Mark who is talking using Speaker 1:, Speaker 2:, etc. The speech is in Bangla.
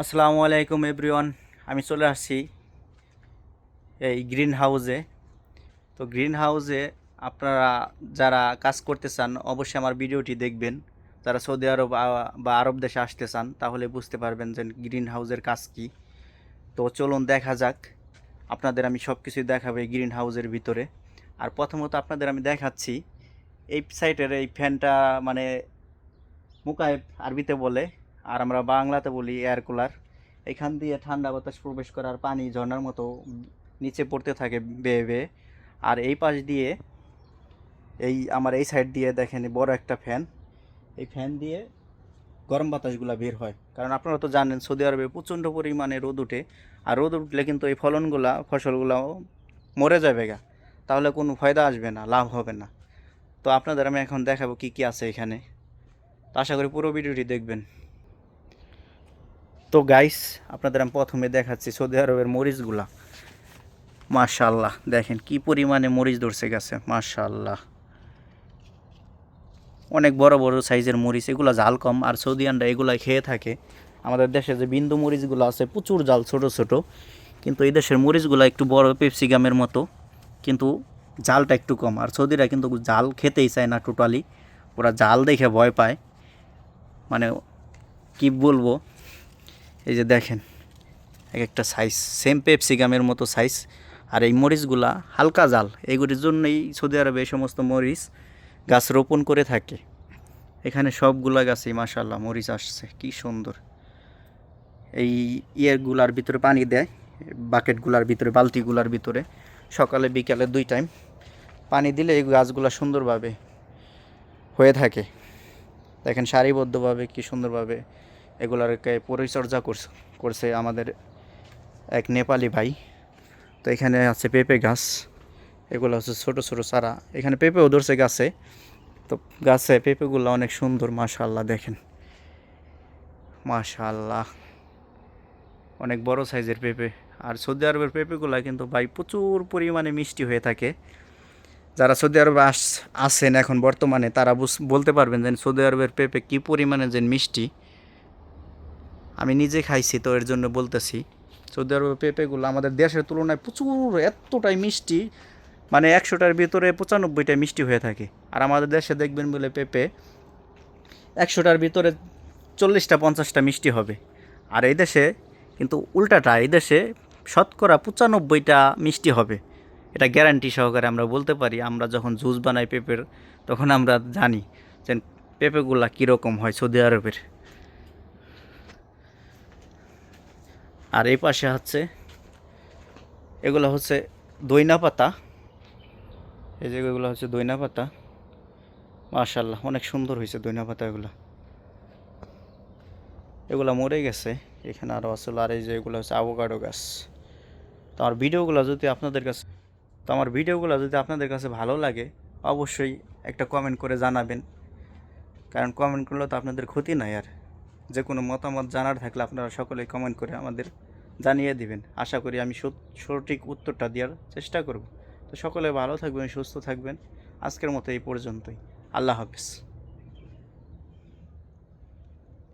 Speaker 1: আসসালামু আলাইকুম এভরিওয়ান। আমি চলে আসছি এই গ্রিন হাউসে। তো গ্রিন হাউসে আপনারা যারা কাজ করতে চান অবশ্যই আমার ভিডিওটি দেখবেন। যারা সৌদি আরব বা আরব দেশে আসতে চান তাহলে বুঝতে পারবেন যে গ্রিন হাউসের কাজ কী। তো চলুন দেখা যাক। আপনাদের আমি সব কিছুই দেখাবো এই গ্রিন হাউসের ভিতরে। আর প্রথমত আপনাদের আমি দেখাচ্ছি এই সাইটের এই ফ্যানটা, মানে মুকায়েব আরবিতে বলে, আর আমরা বাংলাতে বলি এয়ার কুলার। এখান দিয়ে ঠান্ডা বাতাস প্রবেশ করার পানি ঝর্ণার মতো নিচে পড়তে থাকে বেয়ে বেয়ে। আর এই পাশ দিয়ে আমার এই সাইড দিয়ে দেখেন বড় একটা ফ্যান। এই ফ্যান দিয়ে গরম বাতাসগুলো বের হয়, কারণ আপনারা তো জানেন সৌদি আরবে প্রচণ্ড পরিমাণে রোদ উঠে। আর রোদ উঠলে কিন্তু এই ফসলগুলো মরে যাবে গা, তাহলে কোনো ফায়দা আসবে না, লাভ হবে না। তো আপনাদের আমি এখন দেখাবো কি কি আছে এখানে। তো আশা করি পুরো ভিডিওটি দেখবেন। তো গাইস, আপনাদের আমি প্রথমে দেখাচ্ছি সৌদি আরবের মরিচগুলা। মাশাআল্লাহ, দেখেন কি পরিমাণে মরিচ ধরছে গেছে, মাশাআল্লাহ। অনেক বড় বড় সাইজের মরিচ, এগুলো জাল কম, আর সৌদিয়ানরা এগুলাই খেয়ে থাকে। আমাদের দেশে যে বিন্দু মরিচগুলো আছে প্রচুর জাল, ছোট ছোট, কিন্তু এই দেশের মরিচগুলো একটু বড় পেপসিকামের মতো, কিন্তু জালটা একটু কম। আর সৌদিরা কিন্তু জাল খেতেই চায় না টোটালি, ওরা জাল দেখে ভয় পায়। মানে কি বলবো, এই যে দেখেন এক একটা সাইজ সেম পেপসিকামের মতো সাইজ। আর এই মরিচগুলা হালকা জাল, এইগুলির জন্যই সৌদি আরবে এই সমস্ত মরিচ গাছ রোপণ করে থাকে। এখানে সবগুলা গাছেই মাশাআল্লাহ মরিচ আসছে, কি সুন্দর। এই ইয়েগুলার ভিতরে পানি দেয়, বাকেটগুলার ভিতরে, বালতিগুলার ভিতরে সকালে বিকালে 2 টাইম পানি দিলে এই গাছগুলা সুন্দরভাবে হয়ে থাকে। দেখেন সারিবদ্ধভাবে কি সুন্দরভাবে এগুলারকে পরিচর্যা করছে আমাদের এক নেপালি ভাই। তো এখানে আছে পেঁপে গাছ, এগুলো হচ্ছে ছোটো ছোটো চারা। এখানে পেঁপেও ধরছে গাছে। তো গাছে পেঁপেগুলো অনেক সুন্দর, মাশাআল্লাহ। দেখেন মাশাআল্লাহ, অনেক বড় সাইজের পেঁপে। আর সৌদি আরবের পেঁপেগুলো কিন্তু ভাই প্রচুর পরিমাণে মিষ্টি হয়ে থাকে। যারা সৌদি আরবে আসেন এখন বর্তমানে, তারা বলতে পারবেন যে সৌদি আরবের পেঁপে কী পরিমাণে যে মিষ্টি। আমি নিজে খাইছি, তো এর জন্য বলতেছি। সৌদি আরবের পেঁপেগুলো আমাদের দেশের তুলনায় প্রচুর, এতটাই মিষ্টি, মানে 100টার ভিতরে 95টা মিষ্টি হয়ে থাকে। আর আমাদের দেশে দেখবেন বলে পেঁপে 100টার ভিতরে 40টা 50টা মিষ্টি হবে। আর এই দেশে কিন্তু উল্টাটা, এই দেশে শতকরা 95টা মিষ্টি হবে। এটা গ্যারান্টি সহকারে আমরা বলতে পারি। আমরা যখন জুস বানাই পেঁপের, তখন আমরা জানি যে পেঁপেগুলা কীরকম হয় সৌদি আরবের। আর এই পাশে হচ্ছে এগুলো হচ্ছে দইনা পাতা। এই যে এগুলো হচ্ছে দইনা পাতা, মাশাআল্লাহ অনেক সুন্দর হয়েছে দইনা পাতা। এগুলো মরে গেছে, এখানে আরও আসলে। আর এই যে এগুলো হচ্ছে অ্যাভোকাডো গাছ। তো আমার ভিডিওগুলো যদি আপনাদের কাছে ভালো লাগে, অবশ্যই একটা কমেন্ট করে জানাবেন, কারণ কমেন্ট করলে তো আপনাদের ক্ষতি নাই। আর যে কোনো মতামত জানার থাকলে আপনারা সকলেই কমেন্ট করে আমাদের জানিয়ে দিবেন। আশা করি আমি সঠিক উত্তরটা দেওয়ার চেষ্টা করব। তো সকলে ভালো থাকবেন, সুস্থ থাকবেন। আজকের মতো এই পর্যন্তই। আল্লাহ হাফেজ।